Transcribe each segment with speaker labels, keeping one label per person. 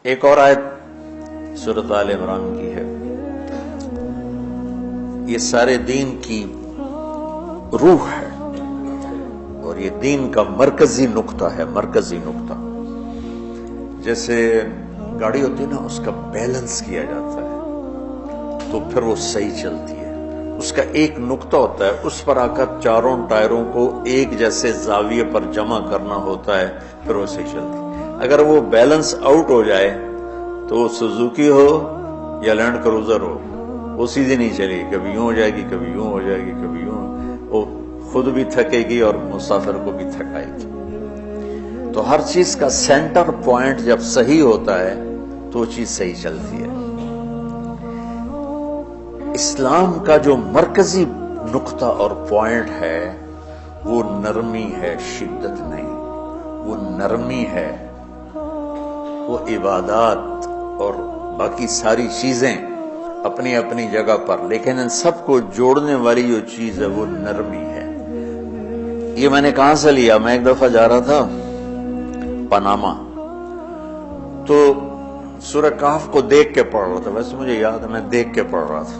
Speaker 1: ایک اور آیت سورۃ آل عمران کی ہے، یہ سارے دین کی روح ہے اور یہ دین کا مرکزی نقطہ ہے، مرکزی نقطہ۔ جیسے گاڑی ہوتی ہے نا، اس کا بیلنس کیا جاتا ہے تو پھر وہ صحیح چلتی ہے۔ اس کا ایک نقطہ ہوتا ہے، اس پر آ کر چاروں ٹائروں کو ایک جیسے زاویے پر جمع کرنا ہوتا ہے، پھر وہ صحیح چلتی ہے۔ اگر وہ بیلنس آؤٹ ہو جائے تو سوزوکی ہو یا لینڈ کروزر ہو، وہ سیدھی نہیں چلے گی، کبھی یوں ہو جائے گی، کبھی یوں ہو جائے گی، کبھی یوں، وہ خود بھی تھکے گی اور مسافر کو بھی تھکائے گی۔ تو ہر چیز کا سینٹر پوائنٹ جب صحیح ہوتا ہے تو وہ چیز صحیح چلتی ہے۔ اسلام کا جو مرکزی نقطہ اور پوائنٹ ہے وہ نرمی ہے، شدت نہیں۔ وہ نرمی ہے، وہ عبادات اور باقی ساری چیزیں اپنی اپنی جگہ پر، لیکن ان سب کو جوڑنے والی جو چیز ہے وہ نرمی ہے۔ یہ میں نے کہاں سے لیا؟ میں ایک دفعہ جا رہا تھا پاناما، تو سورہ کہف کو دیکھ کے پڑھ رہا تھا، ویسے مجھے یاد ہے میں دیکھ کے پڑھ رہا تھا۔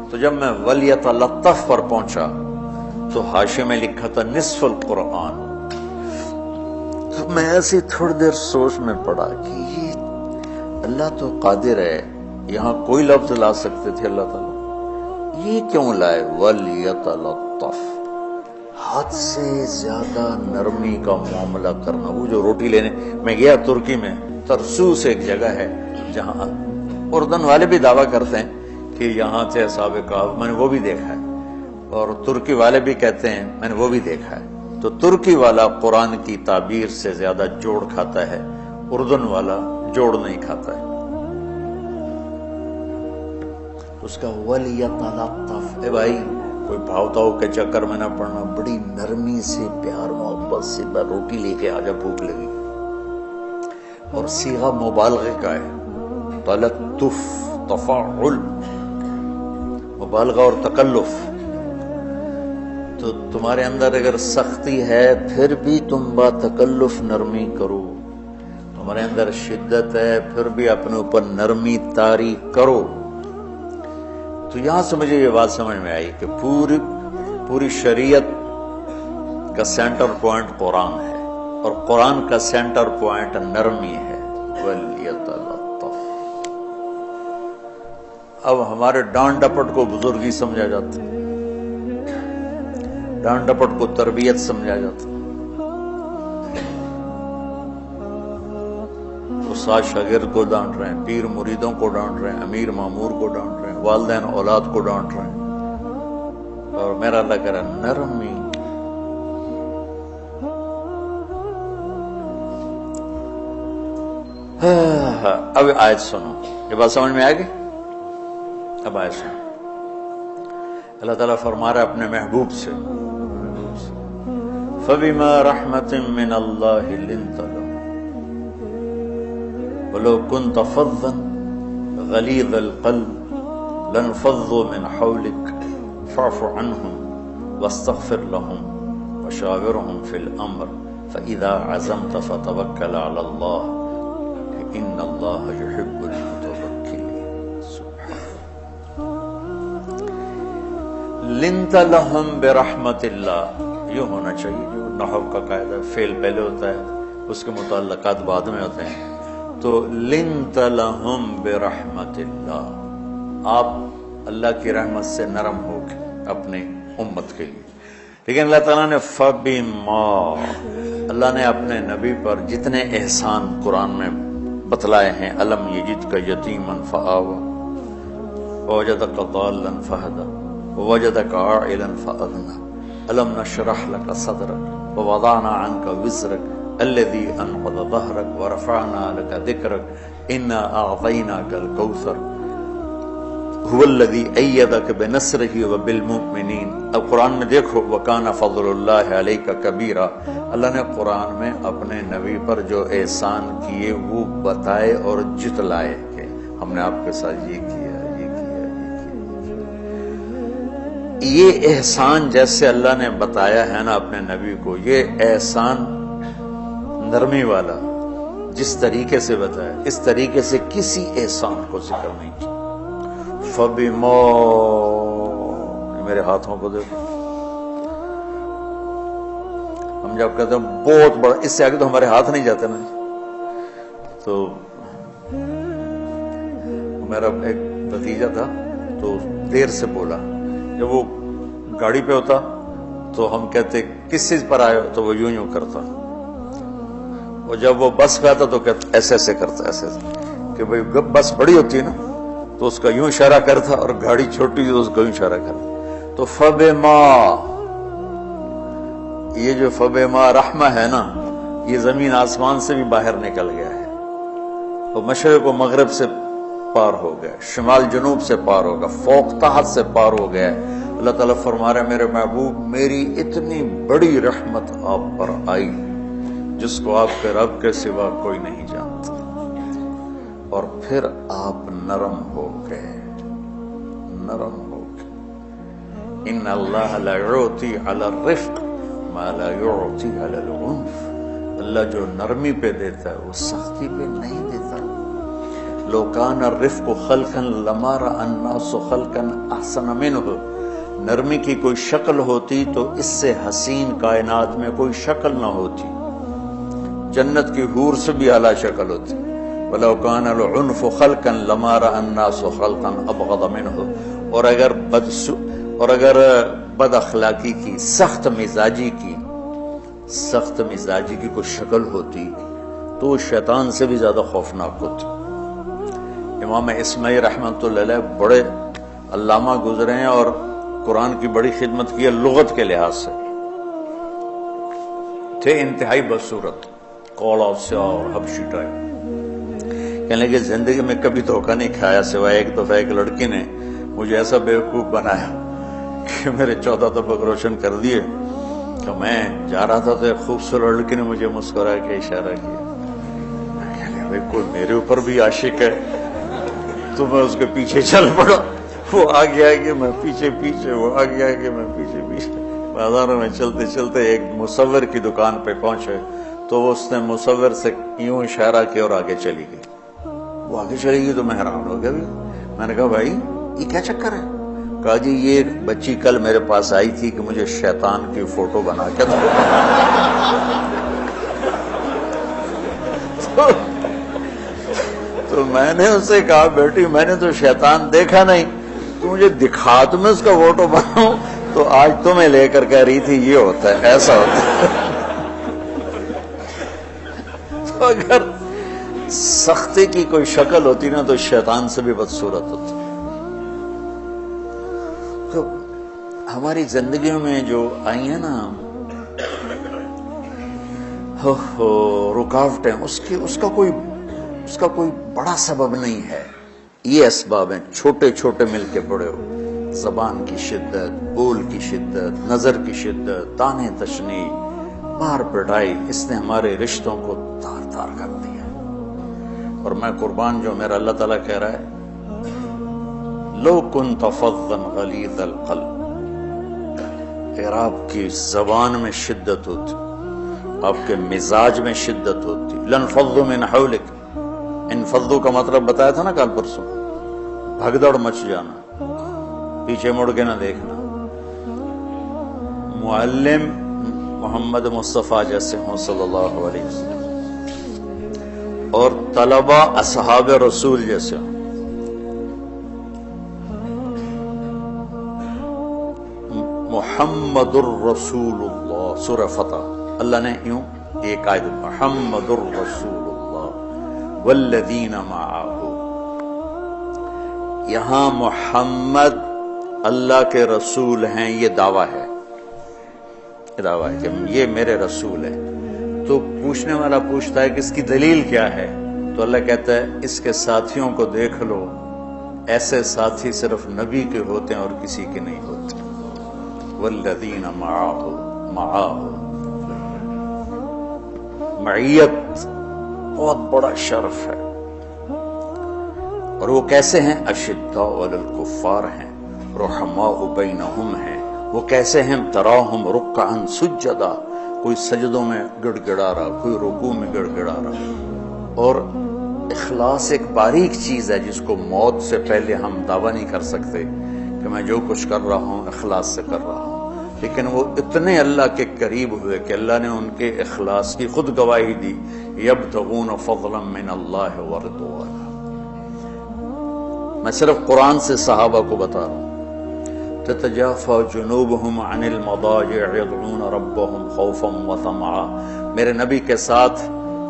Speaker 1: تو جب میں وَلْيَتَلَطَّفْ پر پہنچا تو حاشیے میں لکھا تھا نصف القرآن۔ تو میں ایسی تھوڑی دیر سوچ میں پڑا کہ یہ اللہ تو قادر ہے، یہاں کوئی لفظ لا سکتے تھے اللہ تعالیٰ، یہ کیوں لائے وَلْيَتَلَطَّفْ؟ حد سے زیادہ نرمی کا معاملہ کرنا۔ وہ جو روٹی لینے میں گیا ترکی میں، ترسوس ایک جگہ ہے جہاں اردن والے بھی دعویٰ کرتے ہیں کہ یہاں سے اصحاب کہف، میں نے وہ بھی دیکھا ہے، اور ترکی والے بھی کہتے ہیں میں نے وہ بھی دیکھا ہے۔ تو ترکی والا قرآن کی تعبیر سے زیادہ جوڑ کھاتا ہے، اردن والا جوڑ نہیں کھاتا ہے۔ اس کا وَلْيَتَلَطَّفْ، اے بھائی کوئی بھاؤتاؤ کے چکر میں نہ پڑنا، بڑی نرمی سے پیار محبت سے روٹی لے کے آجا، بھوک لگی۔ اور صیغہ مبالغہ کا ہے، تلطف، تفاعل، مبالغہ اور تکلف۔ تو تمہارے اندر اگر سختی ہے پھر بھی تم با تکلف نرمی کرو، تمہارے اندر شدت ہے پھر بھی اپنے اوپر نرمی طاری کرو۔ تو یہاں سے مجھے یہ بات سمجھ میں آئی کہ پوری شریعت کا سینٹر پوائنٹ قرآن ہے، اور قرآن کا سینٹر پوائنٹ نرمی ہے۔ وَلْيَتَلَطَّفْ۔ اب ہمارے ڈانٹ ڈپٹ کو بزرگی سمجھا جاتا ہے، ڈانٹ ڈپٹ کو تربیت سمجھا جاتا ہے۔ استاد شاگرد کو ڈانٹ رہے ہیں، پیر مریدوں کو ڈانٹ رہے ہیں، امیر مامور کو ڈانٹ رہے ہیں، والدین اولاد کو ڈانٹ رہے ہیں، اور میرا اللہ کہہ رہا ہے نرمی۔ اب آیت سنو، یہ بات سمجھ میں آئے گی؟ اب آیت سنو، اللہ تعالیٰ فرما رہا ہے اپنے محبوب سے، فَبِمَا رَحْمَةٍ مِّنَ اللَّهِ لِنْتَ لَهُمْ وَلَوْ كُنْتَ فَظًّا غَلِيظَ الْقَلْبِ لَانفَضُّوا مِنْ حَوْلِكَ فَاعْفُ عَنْهُمْ وَاسْتَغْفِرْ لَهُمْ وَشَاوِرْهُمْ فِي الْأَمْرِ فَإِذَا عَزَمْتَ فَتَوَكَّلْ عَلَى اللَّهِ إِنَّ اللَّهَ يُحِبُّ الْمُتَوَكِّلِينَ۔ سبحان لِنْتَ لَهُمْ بِرَحْمَةِ اللَّهِ، یہ ہونا چاہیے جو نحو کا قاعدہ، فعل پہلے ہوتا ہے اس کے متعلقات بعد میں ہوتے ہیں۔ تو لِنْتَ لَهُمْ بِرَحْمَةِ اللَّهِ، آپ اللہ کی رحمت سے نرم ہو کے اپنے امت کے لیے۔ لیکن اللہ تعالیٰ نے فَبِمَا، اللہ نے اپنے نبی پر جتنے احسان قرآن میں بتلائے ہیں، أَلَمْ يَجِدْكَ يَتِيمًا فَآوَىٰ وَوَجَدَكَ ضَالًّا فَهَدَىٰ وَوَجَدَكَ عَائِلًا فَأَغْنَىٰ أَلَمْ نَشْرَحْ لَكَ صَدْرَكَ وَوَضَعْنَا عَنْكَ وِزْرَكَ الذي أنقض ظهرك ورفعنا لك ذكرك إنا أعطيناك الكوثر هو الذي أيدك بنصره وبالمؤمنين۔ اب قرآن میں دیکھو، وكان فضل الله عليك كبيرا، اللہ نے قرآن میں اپنے نبی پر جو احسان کیے وہ بتائے اور جتلائے کہ ہم نے آپ کے ساتھ یہ کیا، یہ کیا، یہ کیا۔ یہ احسان جیسے اللہ نے بتایا ہے نا اپنے نبی کو، یہ احسان نرمی والا، جس طریقے سے بتایا اس طریقے سے کسی احسان کو ذکر نہیں کیا. فَبِمَا، میرے ہاتھوں کو دیکھو، ہم جب کہتے ہیں بہت بڑا، اس سے آگے تو ہمارے ہاتھ نہیں جاتے نا. تو میرا ایک بھتیجا تھا تو دیر سے بولا، جب وہ گاڑی پہ ہوتا تو ہم کہتے کس چیز پر آئے ہو، تو وہ یوں کرتا، اور جب وہ بس پہ آتا تو ایسے ایسے کرتا، ایسے کہ بھئی بس بڑی ہوتی ہے نا تو اس کا یوں اشارہ کرتا، اور گاڑی چھوٹی تو اس کا یوں اشارہ کرتا. تو فبما، یہ جو فبما رحمہ ہے نا، یہ زمین آسمان سے بھی باہر نکل گیا ہے، تو مشرق و مغرب سے پار ہو گیا، شمال جنوب سے پار ہوگا، فوق تحت سے پار ہو گیا. اللہ تعالیٰ فرما رہے ہیں میرے محبوب میری اتنی بڑی رحمت آپ پر آئی جس کو آپ کے رب کے سوا کوئی نہیں جانتا، اور پھر آپ نرم ہو گئے، نرم ہو گئے. ان اللہ لا یعطی علی الرفق ما لا یعطی علی العنف، اللہ جو نرمی پہ دیتا ہے وہ سختی پہ نہیں دیتا. لو کان الرفق خلقا لما رأى الناس خلقا احسن منه، نرمی کی کوئی شکل ہوتی تو اس سے حسین کائنات میں کوئی شکل نہ ہوتی، جنت کی حور سے بھی اعلیٰ شکل ہوتی. وَلَوْ كَانَ الْعُنْفُ خَلْقًا لَمَا رَأَى النَّاسُ خَلْقًا أَبْغَضَ مِنْهُ، اور اگر بد اخلاقی کی، سخت مزاجی کی کوئی شکل ہوتی تو وہ شیطان سے بھی زیادہ خوفناک ہوتی. امام اسماعیل رحمۃ اللہ علیہ بڑے علامہ گزرے ہیں اور قرآن کی بڑی خدمت کی ہے لغت کے لحاظ سے، تھے انتہائی بدصورت، کوڑا سے اور حبشی ٹائپ. کہنے لگے زندگی میں کبھی دھوکہ نہیں کھایا سوائے ایک دفعہ ایک لڑکی نے مجھے ایسا بیوقوف بنایا کہ میرے 14 طبق روشن کر دیے. تو میں جا رہا تھا تو ایک خوبصورت لڑکی نے مجھے مسکرا کے اشارہ کیا. بھائی کوئی میرے اوپر بھی عاشق ہے، تو میں اس کے پیچھے چل پڑا. وہ آگے آگے میں پیچھے پیچھے، وہ آگے آگے میں پیچھے پیچھے. بازاروں میں چلتے چلتے ایک مصور کی دکان پہ پہنچے تو اس نے مصور سے یوں اشارہ کیا اور آگے چلی گئی. وہ آگے چلی گئی تو میں حیران ہو گیا. میں نے کہا بھائی یہ کیا چکر ہے؟ کہا جی یہ بچی کل میرے پاس آئی تھی کہ مجھے شیطان کی فوٹو بنا کے دو. تو میں نے اس سے کہا بیٹی میں نے تو شیطان دیکھا نہیں، تو مجھے دکھا تو میں اس کا فوٹو بناؤں. تو آج تمہیں لے کر کہہ رہی تھی یہ ہوتا ہے، ایسا ہوتا ہے. تو اگر سختی کی کوئی شکل ہوتی نا تو شیطان سے بھی بدصورت ہوتی. تو ہماری زندگیوں میں جو آئی ہیں نا رکاوٹیں، اس کا کوئی بڑا سبب نہیں ہے. یہ اسباب ہیں چھوٹے چھوٹے مل کے بڑے ہو. زبان کی شدت، بول کی شدت، نظر کی شدت، تانے تشنی، مار پٹائی، اس نے ہمارے رشتوں کو تار تار کر دیا. اور میں قربان جو میرا اللہ تعالیٰ کہہ رہا ہے لو کنت فظا غلیظ القلب، اگر آپ کی زبان میں شدت ہوتی، آپ کے مزاج میں شدت ہوتی، لانفضوا من حولک. انفضوا کا مطلب بتایا تھا نا کل پرسوں، بھگدڑ مچ جانا، پیچھے مڑ کے نہ دیکھنا. معلم محمد مصطفیٰ جیسے ہوں صلی اللہ علیہ وسلم، اور طلبہ اصحاب رسول جیسے ہوں. محمد الرسول اللہ، سورہ فتح اللہ نے یوں ایک آیت محمد الرسول اللہ والذین معہ. یہاں محمد اللہ کے رسول ہیں، یہ دعویٰ ہے، کہ یہ میرے رسول ہے. تو پوچھنے والا پوچھتا ہے کہ اس کی دلیل کیا ہے؟ تو اللہ کہتا ہے اس کے sاتھیوں کو دیکھ لو، ایسے ساتھی صرف نبی کے ہوتے ہیں اور کسی کے نہیں ہوتے. والذین معہ، معیت بہت بڑا شرف ہے. اور وہ کیسے ہیں؟ اشداء علی الکفار ہیں، رحماء بینہم ہیں. وہ کیسے ہیں؟ تراہم رکعا سجدا، کوئی سجدوں میں گڑ گڑا رہا، کوئی رکوع میں گڑ گڑا رہا. اور اخلاص ایک باریک چیز ہے جس کو موت سے پہلے ہم دعویٰ نہیں کر سکتے کہ میں جو کچھ کر رہا ہوں اخلاص سے کر رہا ہوں، لیکن وہ اتنے اللہ کے قریب ہوئے کہ اللہ نے ان کے اخلاص کی خود گواہی دی، یبتغون فضلا من اللہ ورضوانا۔ میں صرف قرآن سے صحابہ کو بتا رہا ہوں، تتجافى جنوبهم عن المضاجع يدعون ربهم خوفا وطمعا۔ میرے نبی کے ساتھ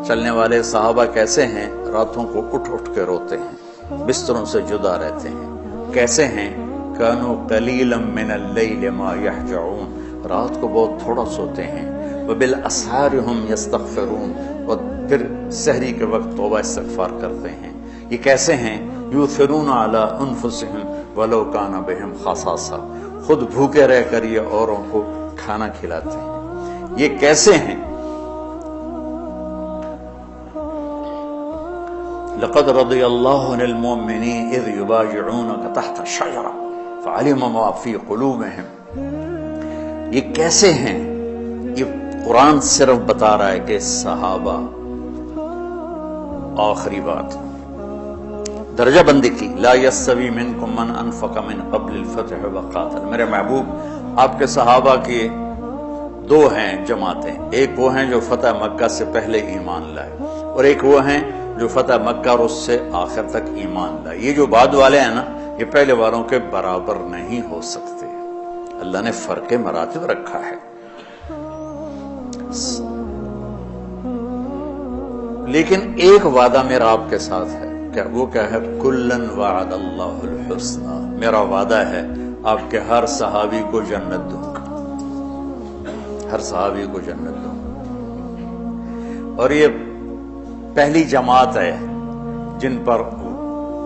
Speaker 1: چلنے والے صحابہ کیسے ہیں؟ راتوں کو اٹھ اٹھ کے روتے ہیں، بستروں سے جدا رہتے ہیں۔ کیسے ہیں؟ كانوا قليلا من الليل ما يهجعون، رات کو بہت تھوڑا سوتے ہیں، وبالاسحار هم يستغفرون، اور پھر سحری کے وقت توبہ استغفار کرتے ہیں۔ یہ کیسے ہیں؟ یؤثرون علی انفسهم ولو کان بهم خصاصہ، خود بھوکے رہ کر یہ اوروں کو کھانا کھلاتے ہیں۔ یہ کیسے ہیں؟ لقد رضی اللہ عن المؤمنین اذ یبایعونک تحت الشجرہ فعلم ما فی قلوبہم۔ یہ کیسے ہیں؟ یہ قرآن صرف بتا رہا ہے کہ صحابہ، آخری بات درجہ بندی کی، لا یستوی منکم من انفق من قبل الفتح وقاتل۔ میرے محبوب، آپ کے صحابہ کی دو ہیں جماعتیں، ایک وہ ہیں جو فتح مکہ سے پہلے ایمان لائے، اور ایک وہ ہیں جو فتح مکہ اور اس سے آخر تک ایمان لائے۔ یہ جو بعد والے ہیں نا، یہ پہلے والوں کے برابر نہیں ہو سکتے، اللہ نے فرق مراتب رکھا ہے۔ لیکن ایک وعدہ میرا آپ کے ساتھ ہے، وہ کیا ہے؟ کلن وعد اللہ الحسنى، میرا وعدہ ہے آپ کے ہر صحابی کو جنت دوں گا، ہر صحابی کو جنت دوں گا۔ اور یہ پہلی جماعت ہے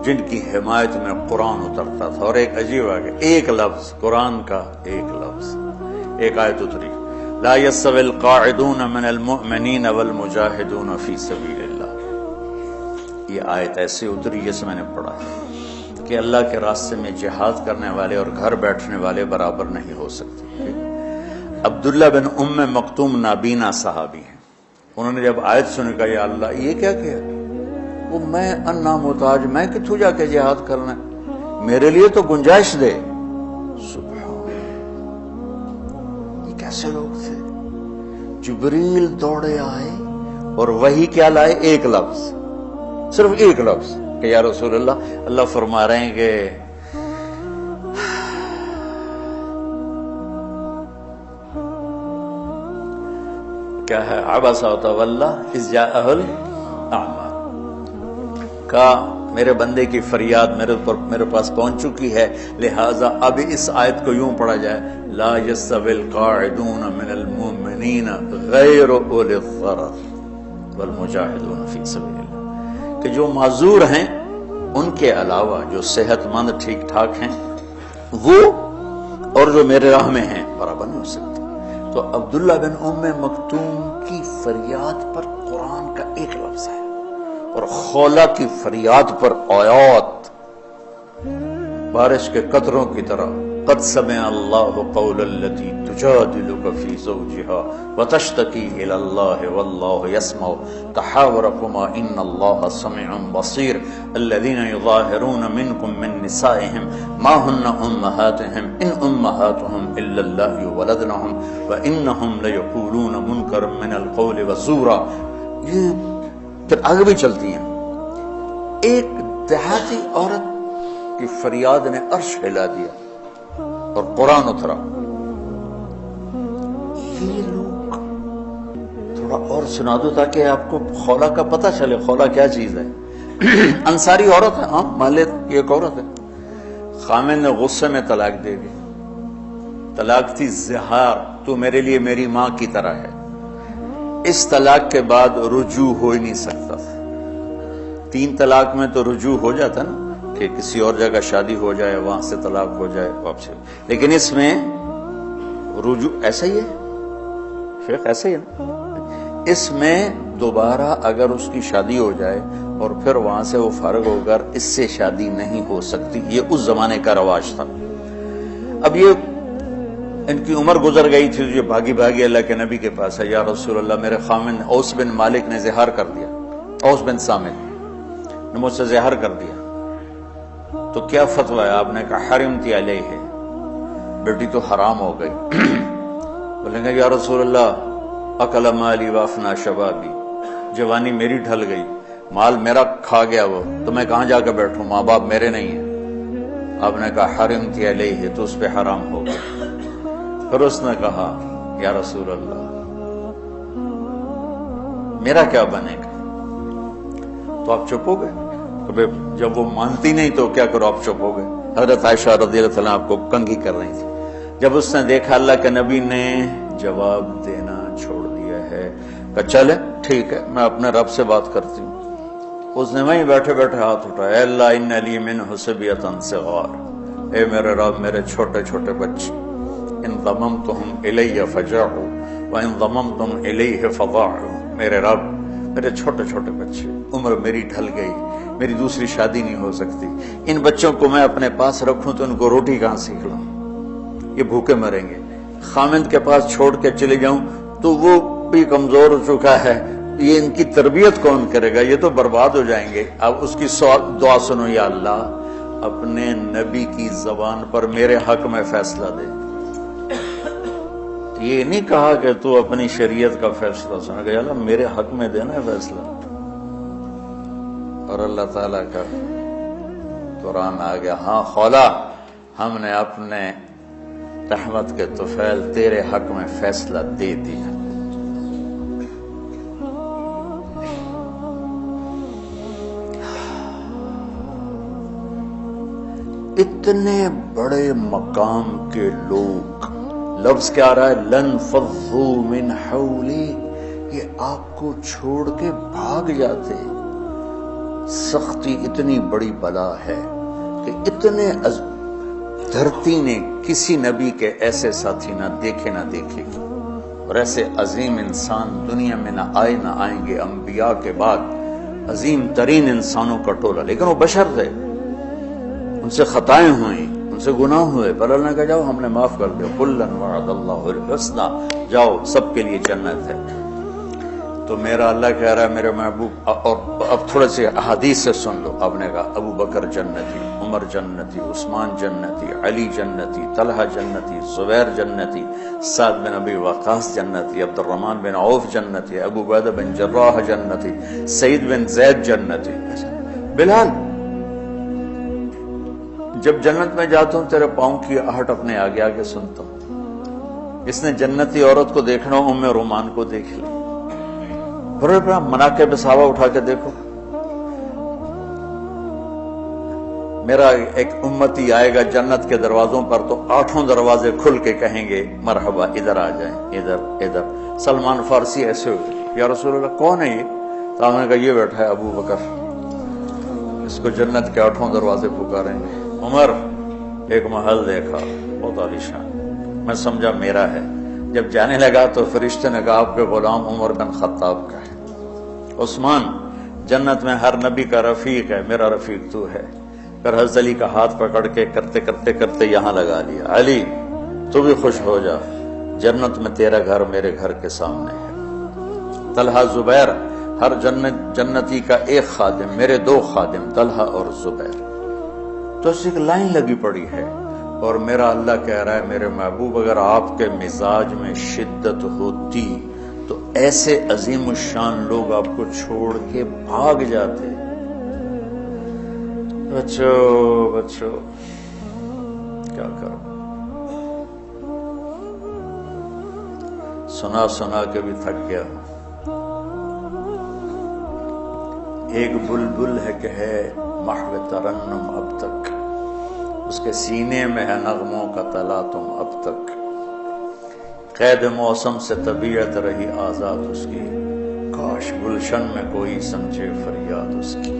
Speaker 1: جن کی حمایت میں قرآن اترتا تھا۔ اور ایک عجیب آگے ایک لفظ قرآن کا، ایک لفظ، ایک آیت اتری، لا يستوي القاعدون من المؤمنین والمجاہدون فی سبیل اللہ۔ یہ آیت ایسے اتری جیسے میں نے پڑھا ہے کہ اللہ کے راستے میں جہاد کرنے والے اور گھر بیٹھنے والے برابر نہیں ہو سکتے۔ عبداللہ بن ام مکتوم نابینا صحابی ہیں، انہوں نے جب آیت سنی کہا یا اللہ یہ کیا کیا؟ وہ میں انا محتاج، میں کتوں جا کے جہاد کرنا ہے، میرے لیے تو گنجائش دے۔ سبحان، یہ کیسے لوگ تھے؟ جبریل دوڑے آئے اور وہی کیا لائے؟ ایک لفظ، صرف ایک لفظ کہ یا رسول اللہ، اللہ فرما رہے ہیں کہ کیا ہے؟ عبس وتولی اذ جاءہ الاعمى، کہا میرے بندے کی فریاد میرے پاس پہنچ چکی ہے، لہٰذا اب اس آیت کو یوں پڑھا جائے، لا يستوي القاعدون من المؤمنین غیر اولی الضرر والمجاہدون فی سبیل اللہ، کہ جو معذور ہیں ان کے علاوہ جو صحت مند ٹھیک ٹھاک ہیں وہ اور جو میرے راہ میں ہیں برابر نہیں ہو سکتے۔ تو عبداللہ بن ام مکتوم کی فریاد پر قرآن کا ایک لفظ ہے، اور خولہ کی فریاد پر آیات بارش کے قطروں کی طرح، قد سمع اللہ قول التي تجادلك في زوجها وتشتكي الى الله والله يسمع تحاوركما ان الله سميع بصير الذين يظاهرون منكم من نسائهم ما هن امهاتهم ان امهاتهم الا الله ولدنهم وانهم ليقولون منكرا من القول وزورا۔ یہ پھر آگے بھی چلتی ہیں، ایک دیہاتی عورت کی فریاد نے عرش ہلا دیا اور قرآن اترا۔ یہ لوگ تھوڑا اور سنا دو تاکہ آپ کو خولہ کا پتہ چلے، خولہ کیا چیز ہے۔ انصاری عورت ہے، ہاں محلے کی ایک عورت ہے، خامن نے غصے میں طلاق دے دی، طلاق تھی زہار، تو میرے لیے میری ماں کی طرح ہے۔ اس طلاق کے بعد رجوع ہو ہی نہیں سکتا تھا۔ 3 طلاق میں تو رجوع ہو جاتا نا، کہ کسی اور جگہ شادی ہو جائے، وہاں سے طلاق ہو جائے واپس، لیکن اس میں رجوع ایسا ہی ہے شیخ، ایسا ہی ہے نا، اس میں دوبارہ اگر اس کی شادی ہو جائے اور پھر وہاں سے وہ فارغ ہو کر اس سے شادی نہیں ہو سکتی، یہ اس زمانے کا رواج تھا۔ اب یہ ان کی عمر گزر گئی تھی، یہ بھاگی بھاگی اللہ کے نبی کے پاس ہے، یا رسول اللہ میرے خامن اوس بن مالک نے زہار کر دیا، اوس بن صامت نے مجھ سے زہر کر دیا، تو کیا فتویٰ ہے؟ آپ نے کہا حرمتی علیہ ہے، بیٹی تو حرام ہو گئی۔ بولیں گے یا رسول اللہ اکل مالی وافنا شبابی، جوانی میری ڈھل گئی، مال میرا کھا گیا وہ، تو میں کہاں جا کے بیٹھوں؟ ماں باپ میرے نہیں ہیں۔ آپ نے کہا حرمتی علیہ ہے، تو اس پہ حرام ہو گیا۔ پھر اس نے کہا یا رسول اللہ میرا کیا بنے گا؟ تو آپ چپ ہو گئے؟ تو جب وہ مانتی نہیں تو کیا کرو، آپ چپ ہو گئے۔ حضرت عائشہ رضی اللہ عنہا آپ کو کنگھی کر رہی تھی۔ جب اس نے دیکھا اللہ کے نبی نے جواب دینا چھوڑ دیا ہے، کہا چلے ٹھیک ہے میں اپنے رب سے بات کرتی ہوں۔ اس نے وہیں بیٹھے بیٹھے ہاتھ اٹھایا، اے اللہ ان لی منہ صبیۃ صغار، اے میرے رب میرے چھوٹے چھوٹے بچے، ان ضممتہم الی فجعوا وان ضممتم الیہ فضاعوا، میرے رب میرے چھوٹے چھوٹے بچے، عمر میری ڈھل گئی، میری دوسری شادی نہیں ہو سکتی، ان بچوں کو میں اپنے پاس رکھوں تو ان کو روٹی کہاں سے کھلاؤں؟ یہ بھوکے مریں گے۔ خامند کے پاس چھوڑ کے چلے جاؤں تو وہ بھی کمزور ہو چکا ہے، یہ ان کی تربیت کون کرے گا؟ یہ تو برباد ہو جائیں گے۔ اب اس کی دعا سنو، یا اللہ اپنے نبی کی زبان پر میرے حق میں فیصلہ دے۔ یہ نہیں کہا کہ تو اپنی شریعت کا فیصلہ سنا، کہ اللہ میرے حق میں دینا ہے فیصلہ۔ اور اللہ تعالیٰ کا قرآن آ گیا، ہاں خولا ہم نے اپنے رحمت کے طفیل تیرے حق میں فیصلہ دے دیا۔ اتنے بڑے مقام کے لوگ، لفظ کیا آ رہا ہے؟ لن فضوا من حولی، یہ آپ کو چھوڑ کے بھاگ جاتے۔ سختی اتنی بڑی بلا ہے کہ اتنے دھرتی نے کسی نبی کے ایسے ساتھی نہ دیکھے نہ دیکھے گی، اور ایسے عظیم انسان دنیا میں نہ آئے نہ آئیں گے۔ انبیاء کے بعد عظیم ترین انسانوں کا ٹولہ، لیکن وہ بشر تھے، ان سے خطائیں ہوئیں، ان سے گناہ ہوئے، پر اللہ نے کہا جاؤ ہم نے معاف کر دیا، کلا وعد اللہ الحسنی، جاؤ سب کے لیے جنت ہے۔ تو میرا اللہ کہہ رہا ہے میرے محبوب، اور اب تھوڑے سے احادیث سے سن لو۔ آپ نے کہا ابو بکر جنتی، عمر جنتی، عثمان جنتی، علی جنتی، طلحہ جنتی، زبیر جنتی، سعد بن ابی وقاص جنتی، عبد الرحمن بن عوف جنتی، ابو عبیدہ بن جراح جنتی، سعید بن زید جنتی۔ بلال جب جنت میں جاتا ہوں تیرے پاؤں کی آہٹ اپنے آگے آگے سنتا ہوں۔ اس نے جنتی عورت کو دیکھنا، ام رومان کو دیکھ لی۔ بڑے بڑا مناقب صحابہ اٹھا کے دیکھو، میرا ایک امتی آئے گا جنت کے دروازوں پر تو 8 دروازے کھل کے کہیں گے مرحبا ادھر آ جائیں، ادھر ادھر۔ سلمان فارسی ایسے ہوئے، یا رسول اللہ کون ہے یہ؟ تو ہم نے کہا یہ بیٹھا ہے ابو بکر، اس کو جنت کے 8 دروازے پکاریں گے۔ عمر ایک محل دیکھا بہت عالیشان، میں سمجھا میرا ہے۔ جب جانے لگا تو فرشتے نے کہا آپ کے غلام عمر بن خطاب کا ہے۔ عثمان جنت میں ہر نبی کا رفیق ہے، میرا رفیق تو ہے۔ پھر حضرت علی کا ہاتھ پکڑ کے کرتے کرتے کرتے یہاں لگا لیا، علی تو بھی خوش ہو جا، جنت میں تیرا گھر میرے گھر کے سامنے ہے۔ طلحہ زبیر، ہر جنتی کا ایک خادم، میرے 2 خادم طلحہ اور زبیر۔ تو اس ایک لائن لگی پڑی ہے، اور میرا اللہ کہہ رہا ہے میرے محبوب اگر آپ کے مزاج میں شدت ہوتی تو ایسے عظیم الشان لوگ آپ کو چھوڑ کے بھاگ جاتے۔ بچو کیا کرو، سنا سنا کے بھی تھک گیا۔ ایک بلبل ہے کہ ہے محو ترنم اب تک، اس کے سینے میں ہے نغموں کا تلاطم اب تک، قید موسم سے طبیعت رہی آزاد اس کی، کاش گلشن میں کوئی سمجھے فریاد اس کی۔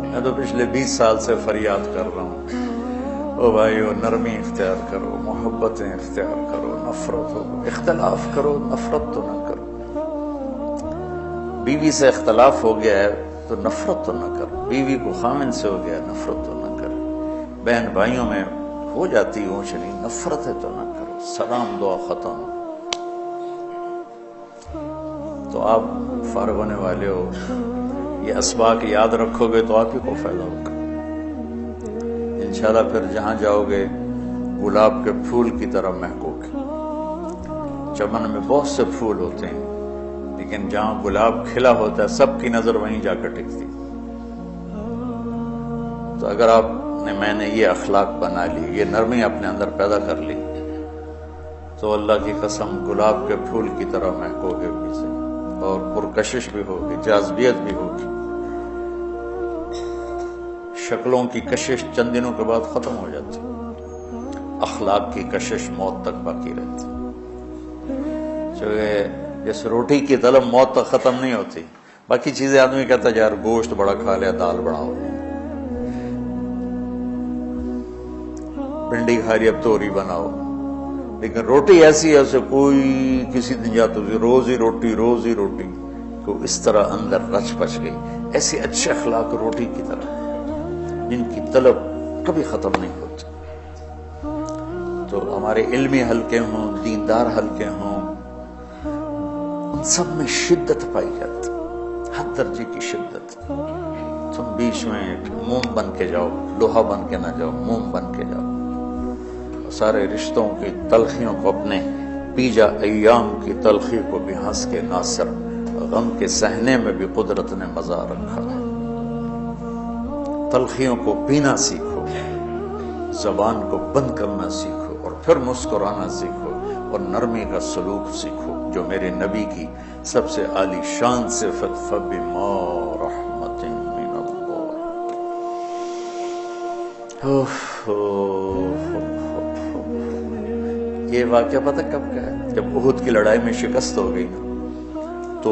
Speaker 1: میں تو پچھلے 20 سال سے فریاد کر رہا ہوں، او بھائیو نرمی اختیار کرو، محبتیں اختیار کرو، نفرت ہو، اختلاف کرو، نفرت تو نہ کرو۔ بیوی سے اختلاف ہو گیا ہے تو نفرت تو نہ کرو، بیوی کو خامن سے ہو گیا نفرت تو نہ کرو، بہن بھائیوں میں ہو جاتی اونچ نہیں، نفرت ہے تو نہ کرو، سلام دعا ختم۔ تو آپ فارغ ہونے والے ہو، یہ اسباق یاد رکھو گے تو آپ ہی کو فائدہ ہوگا انشاءاللہ. پھر جہاں جاؤ گے گلاب کے پھول کی طرح مہکو گے. چمن میں بہت سے پھول ہوتے ہیں لیکن جہاں گلاب کھلا ہوتا ہے سب کی نظر وہیں جا کر ٹکتی. تو اگر آپ نے میں نے یہ اخلاق بنا لی، یہ نرمی اپنے اندر پیدا کر لی، تو اللہ کی قسم گلاب کے پھول کی طرح مہکو گے بھی سے، اور پرکشش بھی ہوگی، جاذبیت بھی ہوگی. شکلوں کی کشش چند دنوں کے بعد ختم ہو جاتی، اخلاق کی کشش موت تک باقی رہتی. جیسے روٹی کی طلب موت تک ختم نہیں ہوتی. باقی چیزیں آدمی کہتا ہے یار گوشت بڑا کھا لیا، دال بڑھاؤ، بھنڈی کھا لی اب توری بناؤ، لیکن روٹی ایسی ہے اسے کوئی کسی دن جاتا روز ہی روٹی روز ہی روٹی، تو اس طرح اندر رچ پچ گئی. ایسے اچھے اخلاق روٹی کی طرح جن کی طلب کبھی ختم نہیں ہوتی. تو ہمارے علمی حلقے ہوں، دیندار حلقے ہوں، ان سب میں شدت پائی جاتی، ہر درجے کی شدت. تم بیچ میں موم بن کے جاؤ، لوہا بن کے نہ جاؤ، موم بن کے جاؤ. سارے رشتوں کی تلخیوں کو اپنے پیجا ایام کی تلخی کو بھی ہنس کے ناصر، غم کے سہنے میں بھی قدرت نے مزہ رکھا ہے. تلخیوں کو پینا سیکھو، زبان کو بند کرنا سیکھو، اور پھر مسکرانا سیکھو، اور نرمی کا سلوک سیکھو جو میرے نبی کی سب سے عالی شان صفت فبما رحمت من اللہ. یہ واقعہ پتہ کب کا ہے؟ جب احد کی لڑائی میں شکست ہو گئی نا، تو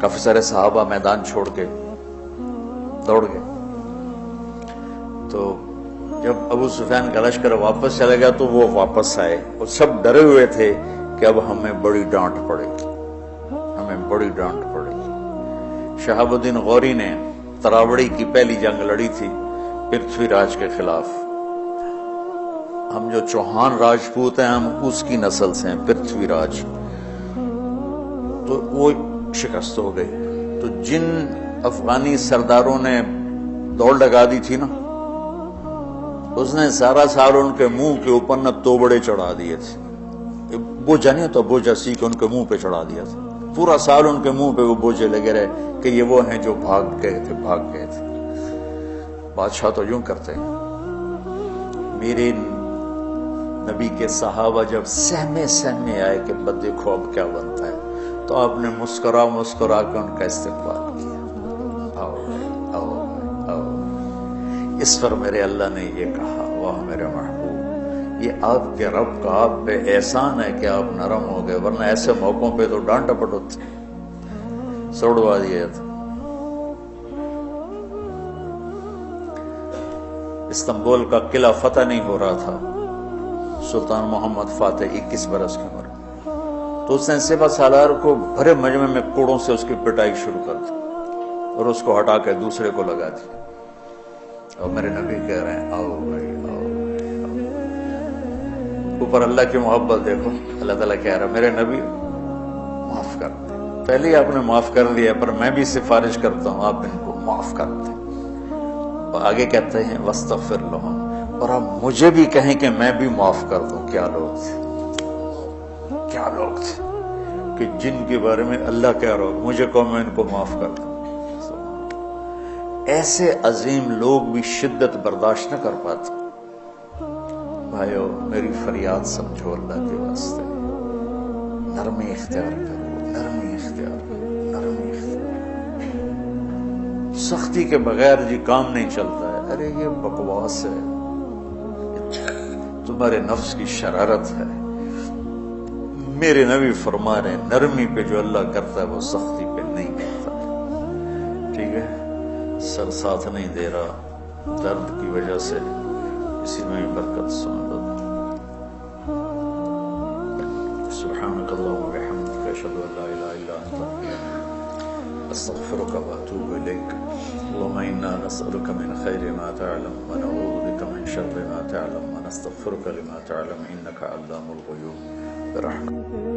Speaker 1: کافی سارے صحابہ میدان چھوڑ کے دوڑ گئے. تو جب ابو سفیان کا لشکر واپس چلا گیا تو وہ واپس آئے، اور سب ڈرے ہوئے تھے کہ اب ہمیں بڑی ڈانٹ پڑے گی، ہمیں بڑی ڈانٹ پڑے گی. شہاب الدین غوری نے تراوڑی کی پہلی جنگ لڑی تھی پرتھوی راج کے خلاف. ہم جو چوہان راجپوت ہیں ہم اس کی نسل سے ہیں، پرتھوی راج. تو وہ شکست ہو گئی. تو جن افغانی سرداروں نے دوڑ لگا دی تھی نا، اس نے سارا سال ان کے منہ کے اوپر نہ توبڑے چڑھا دیے تھے. بوجھا نہیں ہوتا، بوجھا سی کے ان کے منہ پہ چڑھا دیا تھا. پورا سال ان کے منہ پہ وہ بوجھے لگے رہے کہ یہ وہ ہیں جو بھاگ گئے تھے. بادشاہ تو یوں کرتے ہیں. میرے نبی کے صحابہ جب سہمے آئے کہ بس دیکھو اب کیا بنتا ہے، تو آپ نے مسکرا کے ان کا استقبال کیا. آؤ. اس پر میرے اللہ نے یہ کہا، واہ میرے محبوب، یہ آپ کے رب کا آپ پہ احسان ہے کہ آپ نرم ہو گئے، ورنہ ایسے موقعوں پہ تو ڈانٹ ڈپٹ ہوتی، سوڑوا دیا تھا. استنبول کا قلعہ فتح نہیں ہو رہا تھا. سلطان محمد فاتح 21 برس کی عمر، تو اس نے سپہ سالار کو بھرے مجمع میں کوڑوں سے اس کی پٹائی شروع کر دی اور اس کو ہٹا کے دوسرے کو لگا دی. اور میرے نبی کہہ رہے ہیں آؤ بھائی آؤ. اوپر اللہ کی محبت دیکھو، اللہ تعالیٰ کہہ رہا ہے میرے نبی معاف کر دیں. پہلے ہی آپ نے معاف کر دیا، پر میں بھی سفارش کرتا ہوں آپ ان کو معاف کر دیں. اور آگے کہتے ہیں واستغفر لہم، اور آپ مجھے بھی کہیں کہ میں بھی معاف کر دوں. کیا لوگ تھے کہ جن کے بارے میں اللہ کہہ رہا ہو مجھے کہو میں ان کو معاف کر دوں. ایسے عظیم لوگ بھی شدت برداشت نہ کر پاتے. بھائیو میری فریاد سمجھو اللہ کے واسطے، نرمی اختیار کرو، نرمی اختیار کرو، نرمی اختیار. سختی کے بغیر جی کام نہیں چلتا ہے. ارے یہ بکواس ہے، تمہارے نفس کی شرارت ہے. میرے نبی فرما رہے ہیں نرمی پہ جو اللہ کرتا ہے وہ سختی پہ نہیں کرتا. ٹھیک ہے، سر ساتھ نہیں دے رہا درد کی وجہ سے، اسی میں برکت سن لو. سبحانک اللہم و بحمدک، اشہد ان لا الہ الا انت، استغفرک و اتوب الیک. اللہم انا نسألک من خیر ما تعلم و نعوذ بک من شر ما تعلم و نستغفرک لما تعلم انک علام الغیوب برحمتک.